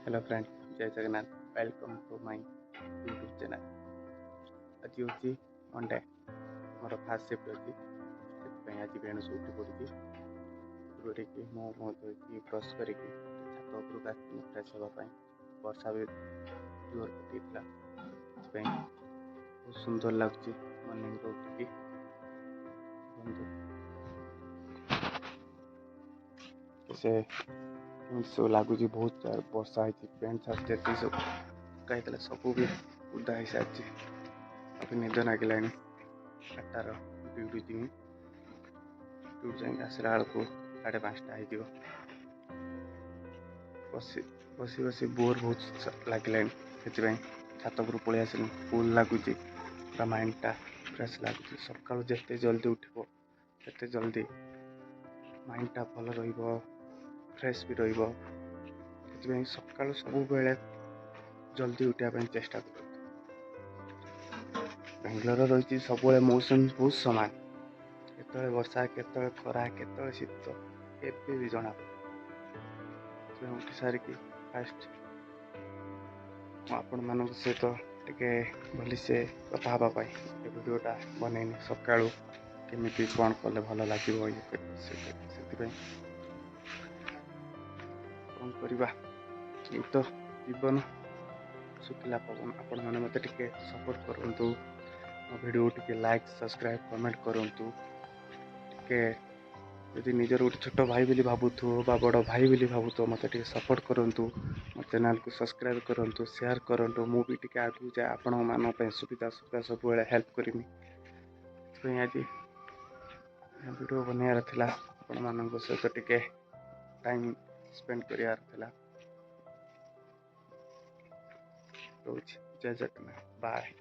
Hello friend, जय Jagannath. Welcome to my YouTube channel. आज हूँ मंडे, मोर फास्ट शिफ्ट अच्छी से आज बेणु उठी पड़ी उठी मो धोई ब्रश कर छात उपरक आस फ्रेश हाँपाई। वर्षा भी जोर पकईला बहुत सुंदर लगुच मॉर्निंग उठिकी से सब लगुच बहुत वर्षा है। पैंट सार्ट जी सब कहीं सब भी उदा हो सारी। अभी निद लगे 8टार ड्यूटी जी ड्यूटी जाए आसला बेलू 5:30 हो। बसी बसी बसी बोर बहुत लगे से छात पर पलि आस कूल लगुच पूरा माइंडटा फ्रेश लगुच। सकाल जिते जल्दी उठो से जल्दी माइंडटा भल फ्रेश भी सका सब बेले जल्दी उठापी चेष्टा कर। बेंगलोर रही सब मौसम बहुत सामान, केतले वर्षा केतले खरा केतले शीत केबे भी जना पड़े। उठी सारिकी फास्ट आपण मान सहित टिके भलसे कथा हाँपाई भिडटा बनईनि सका केमी कौन कले भल लगे ये कौन करवा तो जीवन शुखिला पवन। आपण मैंने मत सपोर्ट करूँ, मो वीडियो टिके लाइक सब्सक्राइब कमेंट करूँ। टिके यदि निजर गोटे छोट भाई बोली भावुथो बा बड़ भाई बोली भावुथो मत सपोर्ट करूँ। मो चैनल को सब्सक्राइब करूँ, शेयर करूँ। मु भी टिके आगू जाए आपण मान सुविधा सुविधा सब हेल्प करमी। आज वीडियो बनार आपण मान सहित टिके टाइम स्पेंड करार रोज। जय जगन्नाथ, बाय।